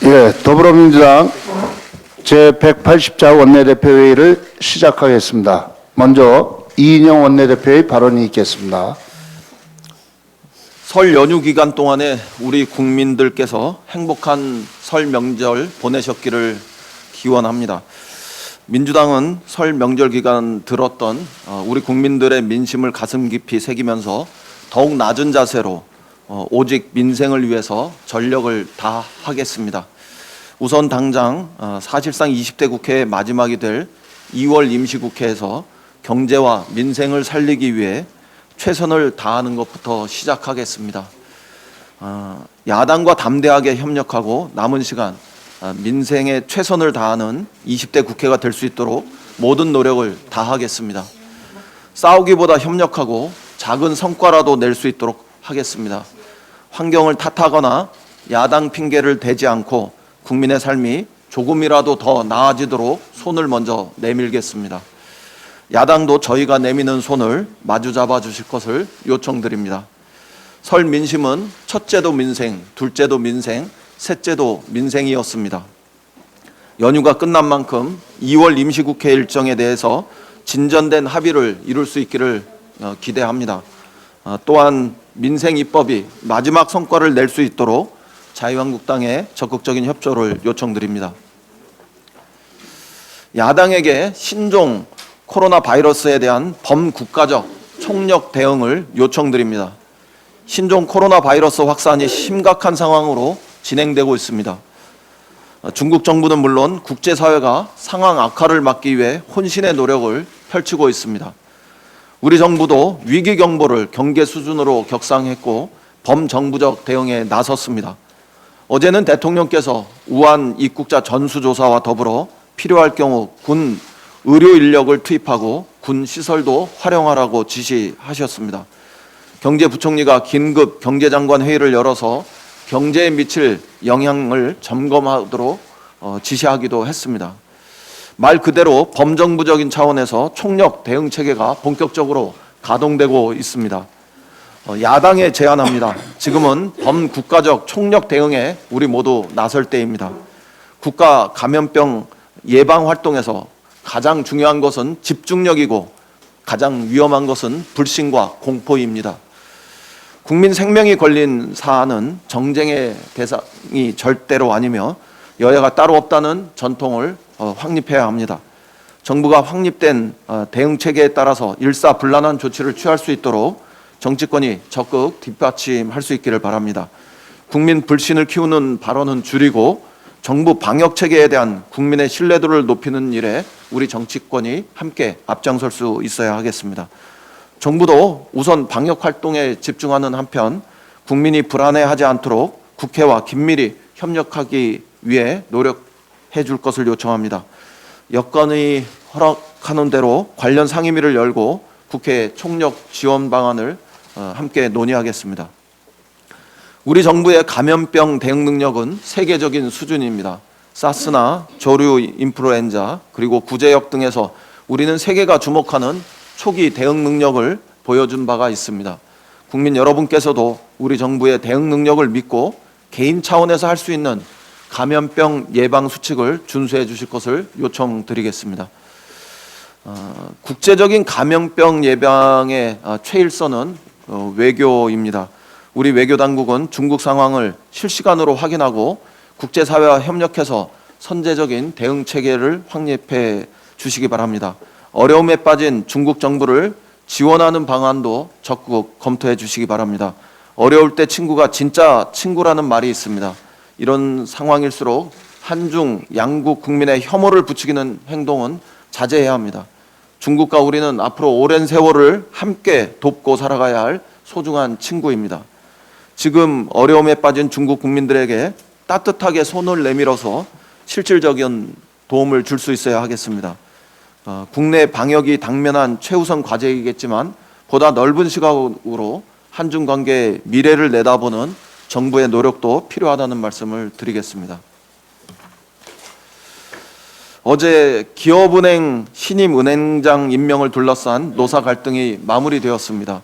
예, 더불어민주당 제180자 원내대표회의를 시작하겠습니다. 먼저 이인영 원내대표의 발언이 있겠습니다. 설 연휴 기간 동안에 우리 국민들께서 행복한 설 명절 보내셨기를 기원합니다. 민주당은 설 명절 기간 들었던 우리 국민들의 민심을 가슴 깊이 새기면서 더욱 낮은 자세로 오직 민생을 위해서 전력을 다하겠습니다. 우선 당장 사실상 20대 국회의 마지막이 될 2월 임시국회에서 경제와 민생을 살리기 위해 최선을 다하는 것부터 시작하겠습니다. 야당과 담대하게 협력하고 남은 시간 민생에 최선을 다하는 20대 국회가 될 수 있도록 모든 노력을 다하겠습니다. 싸우기보다 협력하고 작은 성과라도 낼 수 있도록 하겠습니다. 환경을 탓하거나 야당 핑계를 대지 않고 국민의 삶이 조금이라도 더 나아지도록 손을 먼저 내밀겠습니다. 야당도 저희가 내미는 손을 마주 잡아 주실 것을 요청드립니다. 설 민심은 첫째도 민생, 둘째도 민생, 셋째도 민생이었습니다. 연휴가 끝난 만큼 2월 임시국회 일정에 대해서 진전된 합의를 이룰 수 있기를 기대합니다. 또한 민생 입법이 마지막 성과를 낼 수 있도록 자유한국당의 적극적인 협조를 요청드립니다. 야당에게 신종 코로나 바이러스에 대한 범국가적 총력 대응을 요청드립니다. 신종 코로나 바이러스 확산이 심각한 상황으로 진행되고 있습니다. 중국 정부는 물론 국제사회가 상황 악화를 막기 위해 혼신의 노력을 펼치고 있습니다. 우리 정부도 위기 경보를 경계 수준으로 격상했고 범정부적 대응에 나섰습니다. 어제는 대통령께서 우한 입국자 전수조사와 더불어 필요할 경우 군 의료 인력을 투입하고 군 시설도 활용하라고 지시하셨습니다. 경제부총리가 긴급 경제장관 회의를 열어서 경제에 미칠 영향을 점검하도록 지시하기도 했습니다. 말 그대로 범정부적인 차원에서 총력 대응 체계가 본격적으로 가동되고 있습니다. 야당에 제안합니다. 지금은 범국가적 총력 대응에 우리 모두 나설 때입니다. 국가 감염병 예방 활동에서 가장 중요한 것은 집중력이고 가장 위험한 것은 불신과 공포입니다. 국민 생명이 걸린 사안은 정쟁의 대상이 절대로 아니며 여야가 따로 없다는 전통을 확립해야 합니다. 정부가 확립된 대응 체계에 따라서 일사불란한 조치를 취할 수 있도록 정치권이 적극 뒷받침할 수 있기를 바랍니다. 국민 불신을 키우는 발언은 줄이고 정부 방역 체계에 대한 국민의 신뢰도를 높이는 일에 우리 정치권이 함께 앞장설 수 있어야 하겠습니다. 정부도 우선 방역 활동에 집중하는 한편 국민이 불안해하지 않도록 국회와 긴밀히 협력하기 위해 노력해 줄 것을 요청합니다. 여건이 허락하는 대로 관련 상임위를 열고 국회 총력 지원 방안을 함께 논의하겠습니다. 우리 정부의 감염병 대응 능력은 세계적인 수준입니다. 사스나 조류 인플루엔자 그리고 구제역 등에서 우리는 세계가 주목하는 초기 대응 능력을 보여준 바가 있습니다. 국민 여러분께서도 우리 정부의 대응 능력을 믿고 개인 차원에서 할 수 있는 감염병 예방 수칙을 준수해 주실 것을 요청드리겠습니다. 국제적인 감염병 예방의 최일선은 외교입니다. 우리 외교당국은 중국 상황을 실시간으로 확인하고 국제사회와 협력해서 선제적인 대응 체계를 확립해 주시기 바랍니다. 어려움에 빠진 중국 정부를 지원하는 방안도 적극 검토해 주시기 바랍니다. 어려울 때 친구가 진짜 친구라는 말이 있습니다. 이런 상황일수록 한중 양국 국민의 혐오를 부추기는 행동은 자제해야 합니다. 중국과 우리는 앞으로 오랜 세월을 함께 돕고 살아가야 할 소중한 친구입니다. 지금 어려움에 빠진 중국 국민들에게 따뜻하게 손을 내밀어서 실질적인 도움을 줄 수 있어야 하겠습니다. 국내 방역이 당면한 최우선 과제이겠지만 보다 넓은 시각으로 한중 관계의 미래를 내다보는 정부의 노력도 필요하다는 말씀을 드리겠습니다. 어제 기업은행 신임 은행장 임명을 둘러싼 노사 갈등이 마무리되었습니다.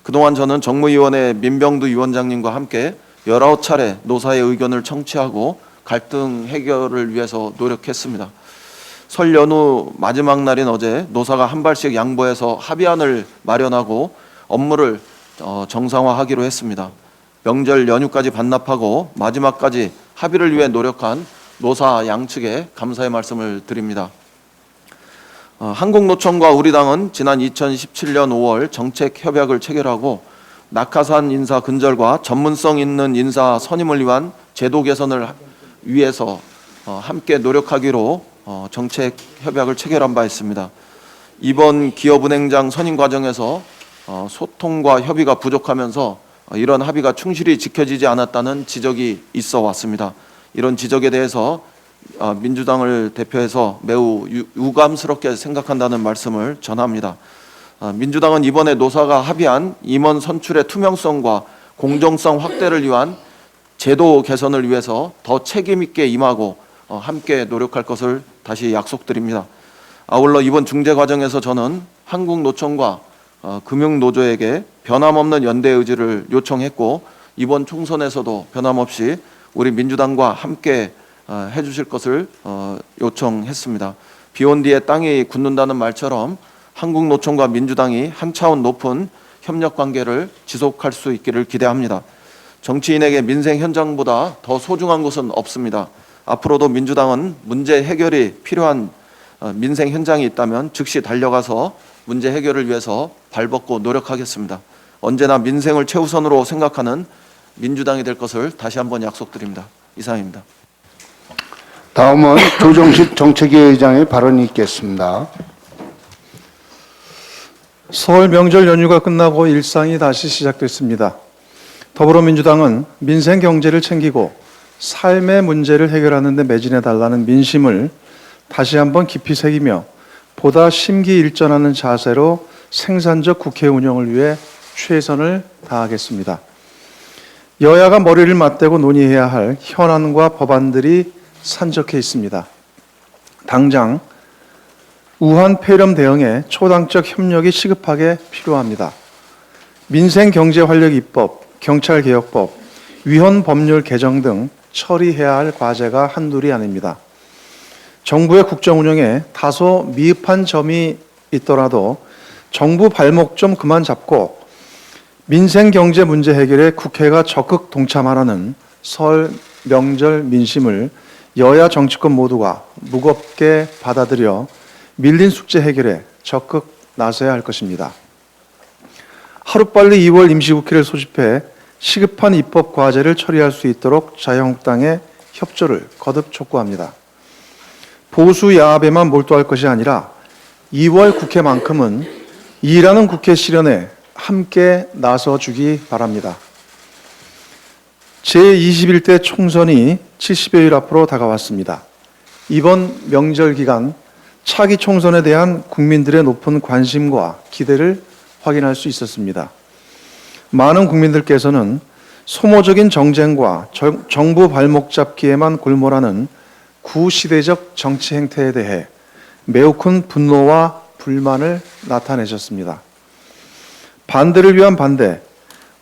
그동안 저는 정무위원회 민병두 위원장님과 함께 19차례 노사의 의견을 청취하고 갈등 해결을 위해서 노력했습니다. 설 연휴 마지막 날인 어제 노사가 한 발씩 양보해서 합의안을 마련하고 업무를 정상화하기로 했습니다. 명절 연휴까지 반납하고 마지막까지 합의를 위해 노력한 노사 양측에 감사의 말씀을 드립니다. 한국노총과 우리 당은 지난 2017년 5월 정책 협약을 체결하고 낙하산 인사 근절과 전문성 있는 인사 선임을 위한 제도 개선을 위해서 함께 노력하기로 정책 협약을 체결한 바 있습니다. 이번 기업은행장 선임 과정에서 소통과 협의가 부족하면서 이런 합의가 충실히 지켜지지 않았다는 지적이 있어 왔습니다. 이런 지적에 대해서 민주당을 대표해서 매우 유감스럽게 생각한다는 말씀을 전합니다. 민주당은 이번에 노사가 합의한 임원 선출의 투명성과 공정성 확대를 위한 제도 개선을 위해서 더 책임 있게 임하고 함께 노력할 것을 다시 약속드립니다. 아울러 이번 중재 과정에서 저는 한국노총과 금융노조에게 변함없는 연대 의지를 요청했고 이번 총선에서도 변함없이 우리 민주당과 함께 해주실 것을 요청했습니다. 비온 뒤에 땅이 굳는다는 말처럼 한국노총과 민주당이 한 차원 높은 협력 관계를 지속할 수 있기를 기대합니다. 정치인에게 민생 현장보다 더 소중한 것은 없습니다. 앞으로도 민주당은 문제 해결이 필요한 민생 현장이 있다면 즉시 달려가서 문제 해결을 위해서 발벗고 노력하겠습니다. 언제나 민생을 최우선으로 생각하는 민주당이 될 것을 다시 한번 약속드립니다. 이상입니다. 다음은 조정식 정책위 의장의 발언이 있겠습니다. 설 명절 연휴가 끝나고 일상이 다시 시작됐습니다. 더불어민주당은 민생 경제를 챙기고 삶의 문제를 해결하는 데 매진해달라는 민심을 다시 한번 깊이 새기며 보다 심기일전하는 자세로 생산적 국회 운영을 위해 최선을 다하겠습니다. 여야가 머리를 맞대고 논의해야 할 현안과 법안들이 산적해 있습니다. 당장 우한 폐렴 대응에 초당적 협력이 시급하게 필요합니다. 민생경제활력 입법, 경찰개혁법, 위헌법률 개정 등 처리해야 할 과제가 한둘이 아닙니다. 정부의 국정운영에 다소 미흡한 점이 있더라도 정부 발목 좀 그만 잡고 민생경제 문제 해결에 국회가 적극 동참하라는 설 명절 민심을 여야 정치권 모두가 무겁게 받아들여 밀린 숙제 해결에 적극 나서야 할 것입니다. 하루빨리 2월 임시국회를 소집해 시급한 입법 과제를 처리할 수 있도록 자유한국당의 협조를 거듭 촉구합니다. 보수 야합에만 몰두할 것이 아니라 2월 국회만큼은 일하는 국회 실현에 함께 나서주기 바랍니다. 제21대 총선이 70여일 앞으로 다가왔습니다. 이번 명절 기간 차기 총선에 대한 국민들의 높은 관심과 기대를 확인할 수 있었습니다. 많은 국민들께서는 소모적인 정쟁과 정부 발목 잡기에만 골몰하는 구시대적 정치 행태에 대해 매우 큰 분노와 불만을 나타내셨습니다. 반대를 위한 반대,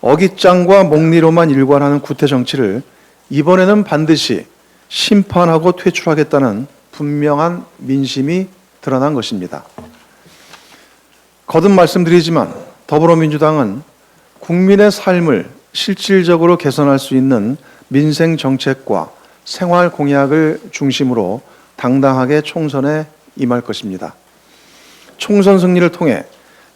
어깃장과 목리로만 일관하는 구태 정치를 이번에는 반드시 심판하고 퇴출하겠다는 분명한 민심이 드러난 것입니다. 거듭 말씀드리지만 더불어민주당은 국민의 삶을 실질적으로 개선할 수 있는 민생 정책과 생활 공약을 중심으로 당당하게 총선에 임할 것입니다. 총선 승리를 통해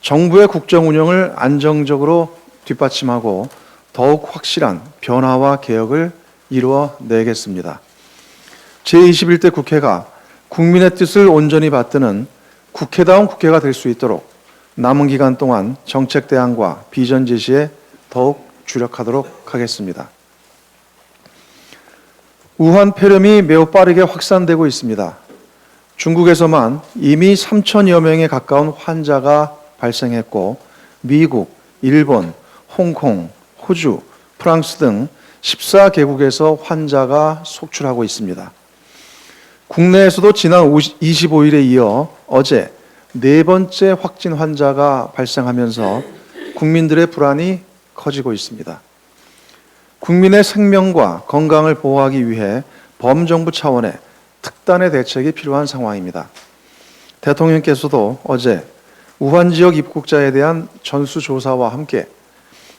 정부의 국정 운영을 안정적으로 뒷받침하고 더욱 확실한 변화와 개혁을 이루어내겠습니다. 제21대 국회가 국민의 뜻을 온전히 받드는 국회다운 국회가 될 수 있도록 남은 기간 동안 정책 대안과 비전 제시에 더욱 주력하도록 하겠습니다. 우한 폐렴이 매우 빠르게 확산되고 있습니다. 중국에서만 이미 3천여 명에 가까운 환자가 발생했고 미국, 일본, 홍콩, 호주, 프랑스 등 14개국에서 환자가 속출하고 있습니다. 국내에서도 지난 25일에 이어 어제 네 번째 확진 환자가 발생하면서 국민들의 불안이 커지고 있습니다. 국민의 생명과 건강을 보호하기 위해 범정부 차원의 특단의 대책이 필요한 상황입니다. 대통령께서도 어제 우한 지역 입국자에 대한 전수조사와 함께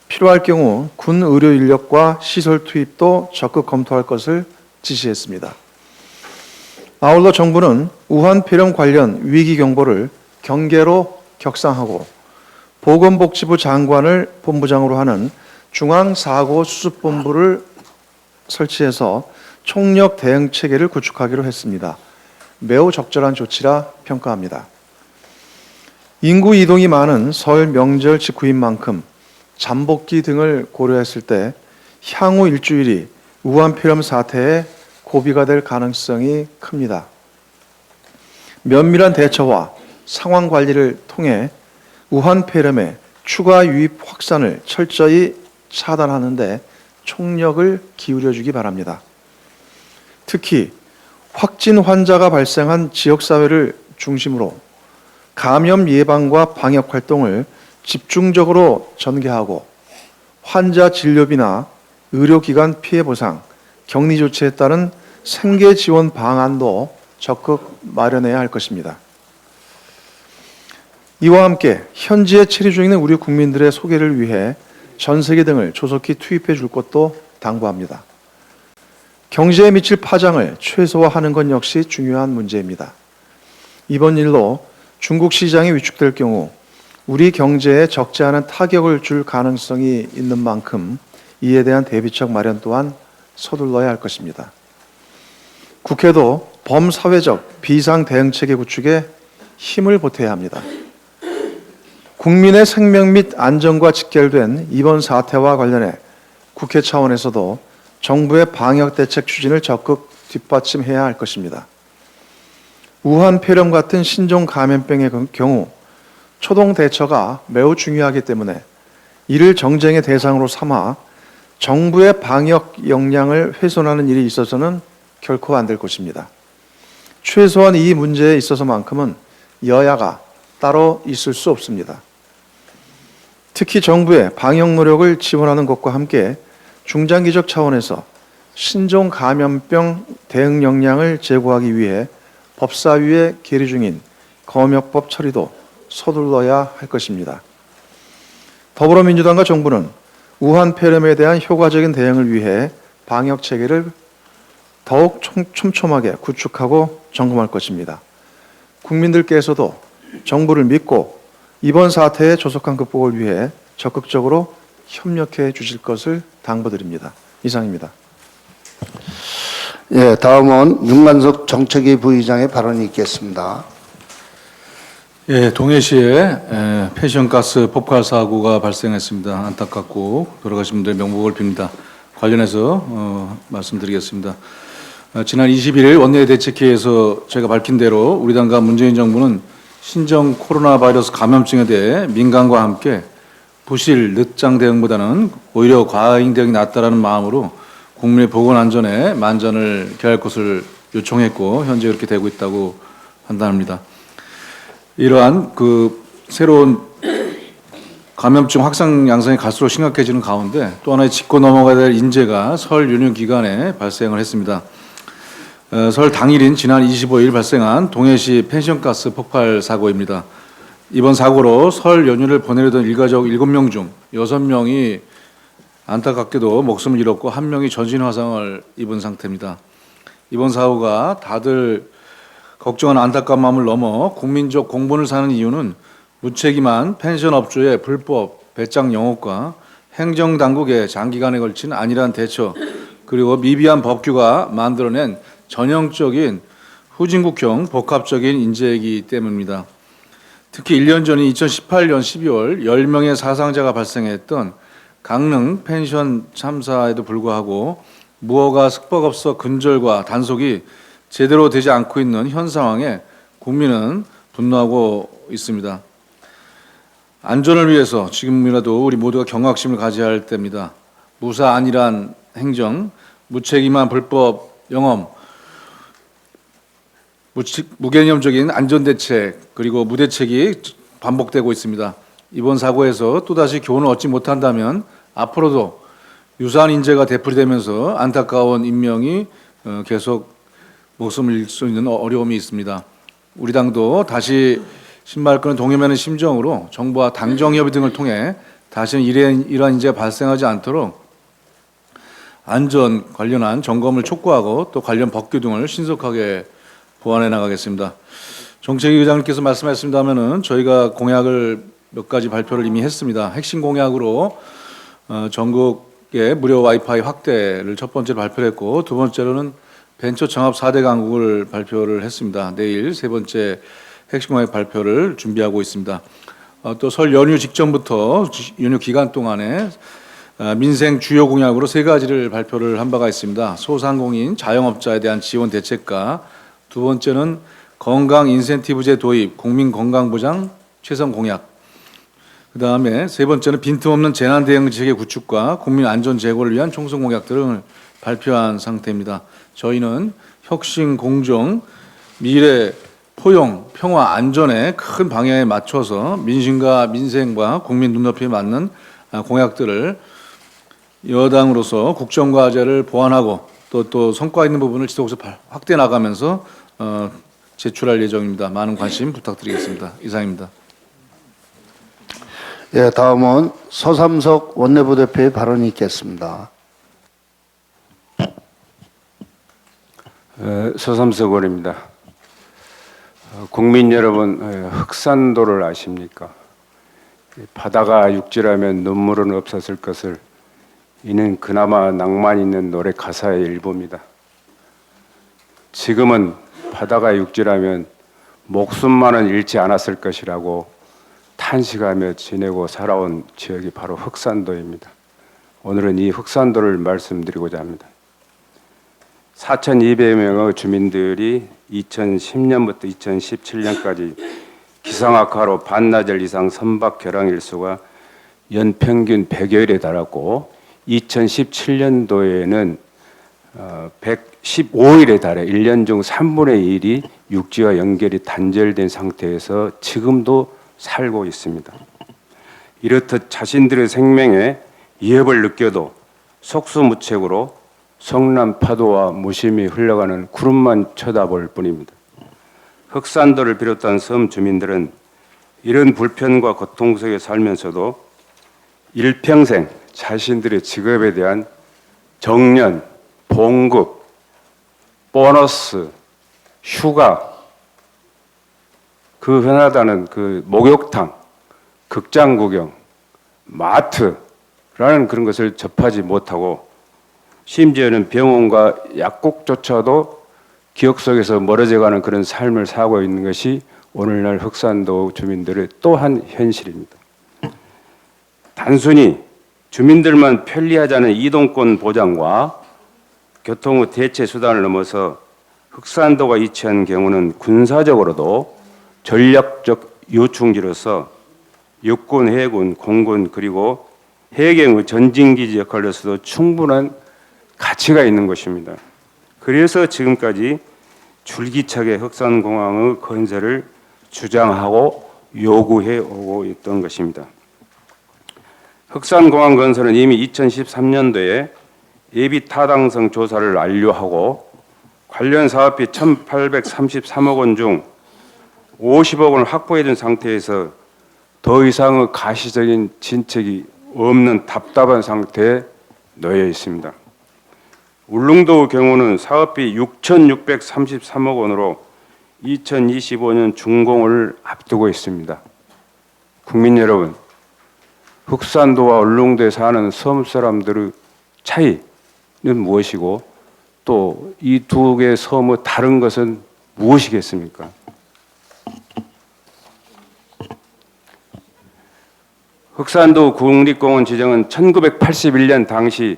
필요할 경우 군 의료 인력과 시설 투입도 적극 검토할 것을 지시했습니다. 아울러 정부는 우한 폐렴 관련 위기 경보를 경계로 격상하고 보건복지부 장관을 본부장으로 하는 중앙사고수습본부를 설치해서 총력 대응 체계를 구축하기로 했습니다. 매우 적절한 조치라 평가합니다. 인구 이동이 많은 설 명절 직후인 만큼 잠복기 등을 고려했을 때 향후 일주일이 우한 폐렴 사태의 고비가 될 가능성이 큽니다. 면밀한 대처와 상황 관리를 통해 우한 폐렴의 추가 유입 확산을 철저히 차단하는 데 총력을 기울여주기 바랍니다. 특히 확진 환자가 발생한 지역사회를 중심으로 감염 예방과 방역 활동을 집중적으로 전개하고 환자 진료비나 의료기관 피해 보상, 격리 조치에 따른 생계 지원 방안도 적극 마련해야 할 것입니다. 이와 함께 현지에 체류 중인 우리 국민들의 소개를 위해 전세계 등을 조속히 투입해 줄 것도 당부합니다. 경제에 미칠 파장을 최소화하는 것 역시 중요한 문제입니다. 이번 일로 중국 시장이 위축될 경우 우리 경제에 적지 않은 타격을 줄 가능성이 있는 만큼 이에 대한 대비책 마련 또한 서둘러야 할 것입니다. 국회도 범사회적 비상대응체계 구축에 힘을 보태야 합니다. 국민의 생명 및 안전과 직결된 이번 사태와 관련해 국회 차원에서도 정부의 방역 대책 추진을 적극 뒷받침해야 할 것입니다. 우한 폐렴 같은 신종 감염병의 경우 초동 대처가 매우 중요하기 때문에 이를 정쟁의 대상으로 삼아 정부의 방역 역량을 훼손하는 일이 있어서는 결코 안 될 것입니다. 최소한 이 문제에 있어서만큼은 여야가 따로 있을 수 없습니다. 특히 정부의 방역 노력을 지원하는 것과 함께 중장기적 차원에서 신종 감염병 대응 역량을 제고하기 위해 법사위에 계류 중인 검역법 처리도 서둘러야 할 것입니다. 더불어민주당과 정부는 우한 폐렴에 대한 효과적인 대응을 위해 방역 체계를 더욱 촘촘하게 구축하고 점검할 것입니다. 국민들께서도 정부를 믿고 이번 사태의 조속한 극복을 위해 적극적으로 협력해 주실 것을 당부드립니다. 이상입니다. 예, 다음은 윤관석 정책위 부의장의 발언이 있겠습니다. 예, 동해시에 패션가스 폭발 사고가 발생했습니다. 안타깝고 돌아가신 분들의 명복을 빕니다. 관련해서 말씀드리겠습니다. 지난 21일 원내대책회의에서 제가 밝힌 대로 우리 당과 문재인 정부는 신종 코로나 바이러스 감염증에 대해 민간과 함께 부실, 늦장 대응보다는 오히려 과잉 대응이 낫다라는 마음으로 국민의 보건 안전에 만전을 기할 것을 요청했고 현재 그렇게 되고 있다고 판단합니다. 이러한 새로운 감염증 확산 양상이 갈수록 심각해지는 가운데 또 하나의 짚고 넘어가야 될 인재가 설 연휴 기간에 발생을 했습니다. 설 당일인 지난 25일 발생한 동해시 펜션가스 폭발 사고입니다. 이번 사고로 설 연휴를 보내려던 일가족 7명 중 6명이 안타깝게도 목숨을 잃었고 1명이 전신 화상을 입은 상태입니다. 이번 사고가 다들 걱정하는 안타까운 마음을 넘어 국민적 공분을 사는 이유는 무책임한 펜션 업주의 불법 배짱 영업과 행정당국의 장기간에 걸친 안일한 대처 그리고 미비한 법규가 만들어낸 전형적인 후진국형 복합적인 인재이기 때문입니다. 특히 1년 전인 2018년 12월 10명의 사상자가 발생했던 강릉 펜션 참사에도 불구하고 무허가 숙박업소 근절과 단속이 제대로 되지 않고 있는 현 상황에 국민은 분노하고 있습니다. 안전을 위해서 지금이라도 우리 모두가 경각심을 가져야 할 때입니다. 무사 안일한 행정, 무책임한 불법 영업, 무개념적인 안전대책 그리고 무대책이 반복되고 있습니다. 이번 사고에서 또다시 교훈을 얻지 못한다면 앞으로도 유사한 인재가 되풀이되면서 안타까운 인명이 계속 목숨을 잃을 수 있는 어려움이 있습니다. 우리 당도 다시 신발끈을 동요매는 심정으로 정부와 당정협의 등을 통해 다시는 이러한 인재가 발생하지 않도록 안전 관련한 점검을 촉구하고 또 관련 법규 등을 신속하게 보완해 나가겠습니다. 정책위 의장님께서 말씀하셨습니다마는 저희가 공약을 몇 가지 발표를 이미 했습니다. 핵심 공약으로 전국의 무료 와이파이 확대를 첫 번째로 발표를 했고 두 번째로는 벤처 창업 4대 강국을 발표를 했습니다. 내일 세 번째 핵심 공약 발표를 준비하고 있습니다. 또 설 연휴 직전부터 연휴 기간 동안에 민생 주요 공약으로 세 가지를 발표를 한 바가 있습니다. 소상공인, 자영업자에 대한 지원 대책과 두 번째는 건강 인센티브제 도입, 국민 건강보장 최선 공약. 그 다음에 세 번째는 빈틈없는 재난 대응 체계 구축과 국민 안전 제고를 위한 총선 공약 등을 발표한 상태입니다. 저희는 혁신, 공정, 미래, 포용, 평화, 안전의 큰 방향에 맞춰서 민심과 민생과 국민 눈높이에 맞는 공약들을 여당으로서 국정과제를 보완하고 또 성과 있는 부분을 지속적으로 확대해 나가면서 제출할 예정입니다. 많은 관심 부탁드리겠습니다. 이상입니다. 예, 다음은 서삼석 원내부대표의 발언이 있겠습니다. 서삼석 의원입니다. 국민 여러분, 흑산도를 아십니까? 바다가 육지라면 눈물은 없었을 것을 이는 그나마 낭만 있는 노래 가사의 일부입니다. 지금은 바다가 육지라면 목숨만은 잃지 않았을 것이라고 탄식하며 지내고 살아온 지역이 바로 흑산도입니다. 오늘은 이 흑산도를 말씀드리고자 합니다. 4,200명의 주민들이 2010년부터 2017년까지 기상악화로 반나절 이상 선박 결항 일수가 연평균 100여일에 달했고 2017년도에는 115일에 달해 1년 중 3분의 1이 육지와 연결이 단절된 상태에서 지금도 살고 있습니다. 이렇듯 자신들의 생명에 위협을 느껴도 속수무책으로 성남 파도와 무심히 흘러가는 구름만 쳐다볼 뿐입니다. 흑산도를 비롯한 섬 주민들은 이런 불편과 고통 속에 살면서도 일평생 자신들의 직업에 대한 정년, 봉급, 보너스, 휴가, 그 흔하다는 그 목욕탕, 극장 구경, 마트라는 그런 것을 접하지 못하고 심지어는 병원과 약국조차도 기억 속에서 멀어져가는 그런 삶을 살고 있는 것이 오늘날 흑산도 주민들의 또한 현실입니다. 단순히 주민들만 편리하자는 이동권 보장과 교통의 대체 수단을 넘어서 흑산도가 이치한 경우는 군사적으로도 전략적 요충지로서 육군, 해군, 공군 그리고 해경의 전진기지 역할로서도 충분한 가치가 있는 것입니다. 그래서 지금까지 줄기차게 흑산공항의 건설을 주장하고 요구해 오고 있던 것입니다. 흑산공항 건설은 이미 2013년도에 예비 타당성 조사를 완료하고 관련 사업비 1,833억 원 중 50억 원을 확보해 둔 상태에서 더 이상의 가시적인 진척이 없는 답답한 상태에 놓여 있습니다. 울릉도 경우는 사업비 6,633억 원으로 2025년 준공을 앞두고 있습니다. 국민 여러분, 흑산도와 울릉도에 사는 섬 사람들의 차이는 무엇이고 또 이 두 개의 섬의 다른 것은 무엇이겠습니까? 흑산도 국립공원 지정은 1981년 당시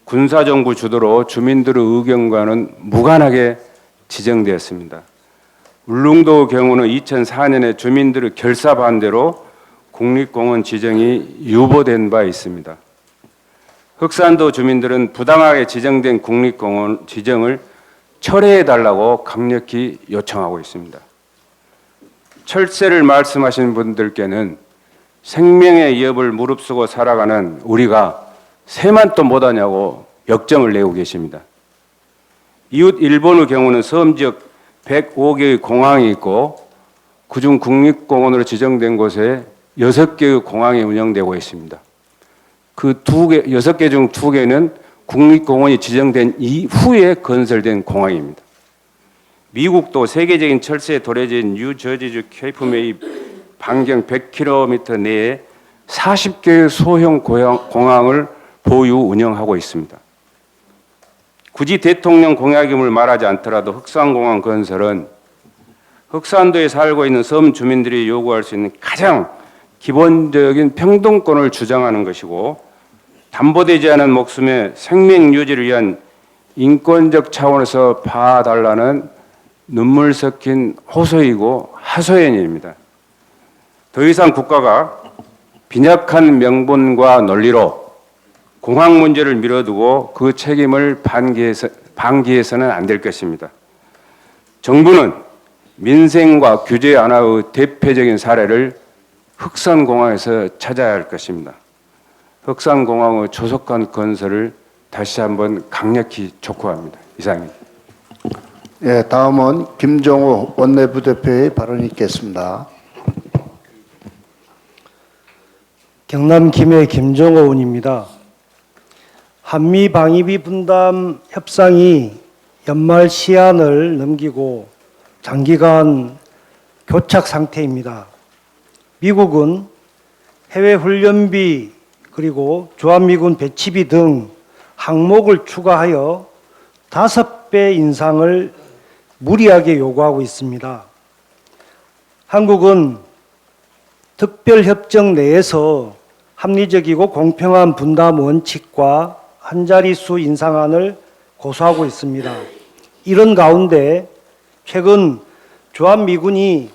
군사정부 주도로 주민들의 의견과는 무관하게 지정되었습니다. 울릉도 경우는 2004년에 주민들의 결사 반대로 국립공원 지정이 유보된 바 있습니다. 흑산도 주민들은 부당하게 지정된 국립공원 지정을 철회해달라고 강력히 요청하고 있습니다. 철새를 말씀하신 분들께는 생명의 위협을 무릅쓰고 살아가는 우리가 새만 또 못하냐고 역정을 내고 계십니다. 이웃 일본의 경우는 섬 지역 105개의 공항이 있고 그중 국립공원으로 지정된 곳에 6개의 공항이 운영되고 있습니다. 그 6개 중 2개는 국립공원이 지정된 이후에 건설된 공항입니다. 미국도 세계적인 철새에 도래진 뉴저지주 케이프메이 반경 100km 내에 40개의 소형 공항을 보유 운영하고 있습니다. 굳이 대통령 공약임을 말하지 않더라도 흑산공항 건설은 흑산도에 살고 있는 섬 주민들이 요구할 수 있는 가장 기본적인 평등권을 주장하는 것이고 담보되지 않은 목숨의 생명 유지를 위한 인권적 차원에서 봐달라는 눈물 섞인 호소이고 하소연의 일입니다. 더 이상 국가가 빈약한 명분과 논리로 공항 문제를 밀어두고 그 책임을 방기해서는 안 될 것입니다. 정부는 민생과 규제 완화의 대표적인 사례를 흑산공항에서 찾아야 할 것입니다. 흑산공항의 조속한 건설을 다시 한번 강력히 촉구합니다. 이상입니다. 예, 다음은 김종호 원내부대표의 발언이 있겠습니다. 경남 김해 김종호 의원입니다. 한미 방위비 분담 협상이 연말 시한을 넘기고 장기간 교착 상태입니다. 미국은 해외 훈련비 그리고 주한미군 배치비 등 항목을 추가하여 5배 인상을 무리하게 요구하고 있습니다. 한국은 특별협정 내에서 합리적이고 공평한 분담 원칙과 한자릿수 인상안을 고수하고 있습니다. 이런 가운데 최근 주한미군이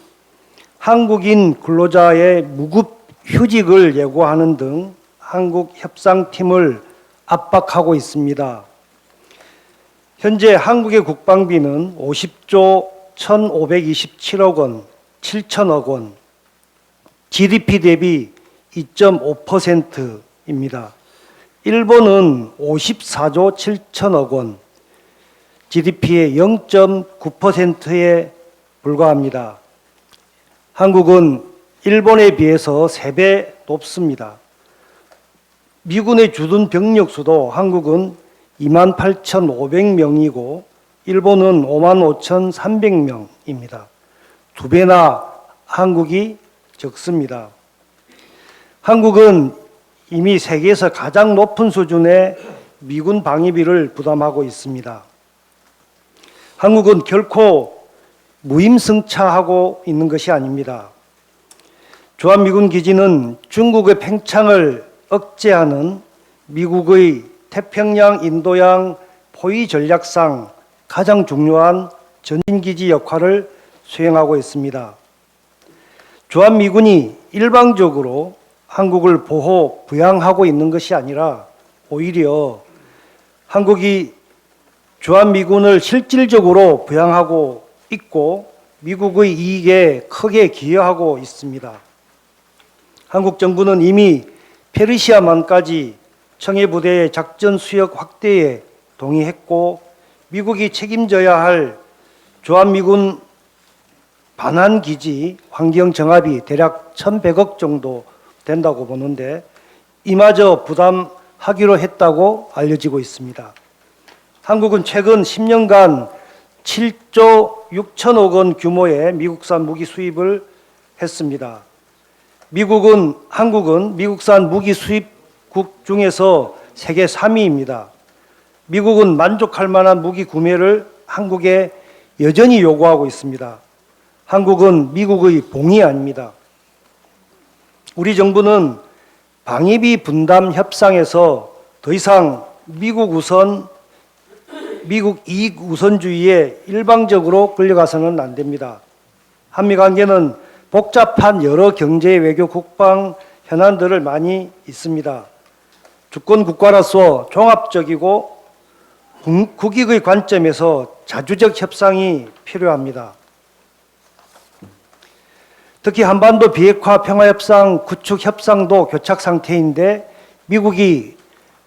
한국인 근로자의 무급 휴직을 예고하는 등 한국 협상팀을 압박하고 있습니다. 현재 한국의 국방비는 50조 1,527억 원, 7천억 원, GDP 대비 2.5%입니다. 일본은 54조 7천억 원, GDP의 0.9%에 불과합니다. 한국은 일본에 비해서 3배 높습니다. 미군의 주둔 병력 수도 한국은 28,500명이고 일본은 55,300명입니다. 2배나 한국이 적습니다. 한국은 이미 세계에서 가장 높은 수준의 미군 방위비를 부담하고 있습니다. 한국은 결코 무임승차하고 있는 것이 아닙니다. 주한미군 기지는 중국의 팽창을 억제하는 미국의 태평양 인도양 포위 전략상 가장 중요한 전진기지 역할을 수행하고 있습니다. 주한미군이 일방적으로 한국을 보호, 부양하고 있는 것이 아니라 오히려 한국이 주한미군을 실질적으로 부양하고 있고 미국의 이익에 크게 기여하고 있습니다. 한국 정부는 이미 페르시아만까지 청해부대의 작전 수역 확대에 동의했고 미국이 책임져야 할 주한미군 반환기지 환경 정합이 대략 1,100억 정도 된다고 보는데 이마저 부담하기로 했다고 알려지고 있습니다. 한국은 최근 10년간 7조 6천억 원 규모의 미국산 무기 수입을 했습니다. 한국은 미국산 무기 수입국 중에서 세계 3위입니다. 미국은 만족할 만한 무기 구매를 한국에 여전히 요구하고 있습니다. 한국은 미국의 봉이 아닙니다. 우리 정부는 방위비 분담 협상에서 더 이상 미국 이익 우선주의에 일방적으로 끌려가서는 안 됩니다. 한미 관계는 복잡한 여러 경제, 외교, 국방 현안들을 많이 있습니다. 주권 국가로서 종합적이고 국익의 관점에서 자주적 협상이 필요합니다. 특히 한반도 비핵화 평화협상 구축 협상도 교착 상태인데 미국이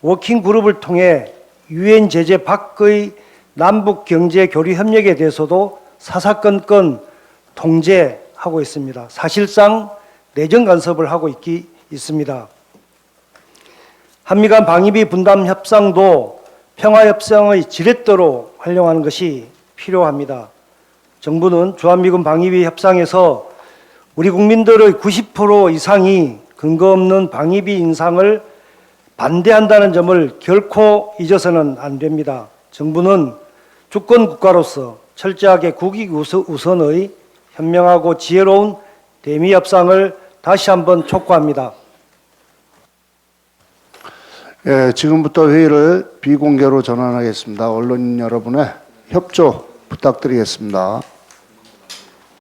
워킹그룹을 통해 유엔 제재 밖의 남북 경제 교류 협력에 대해서도 사사건건 통제하고 있습니다. 사실상 내정 간섭을 하고 있습니다. 한미 간 방위비 분담 협상도 평화협상의 지렛대로 활용하는 것이 필요합니다. 정부는 주한미군 방위비 협상에서 우리 국민들의 90% 이상이 근거 없는 방위비 인상을 반대한다는 점을 결코 잊어서는 안 됩니다. 정부는 주권 국가로서 철저하게 국익 우선의 현명하고 지혜로운 대미 협상을 다시 한번 촉구합니다. 예, 지금부터 회의를 비공개로 전환하겠습니다. 언론인 여러분의 협조 부탁드리겠습니다.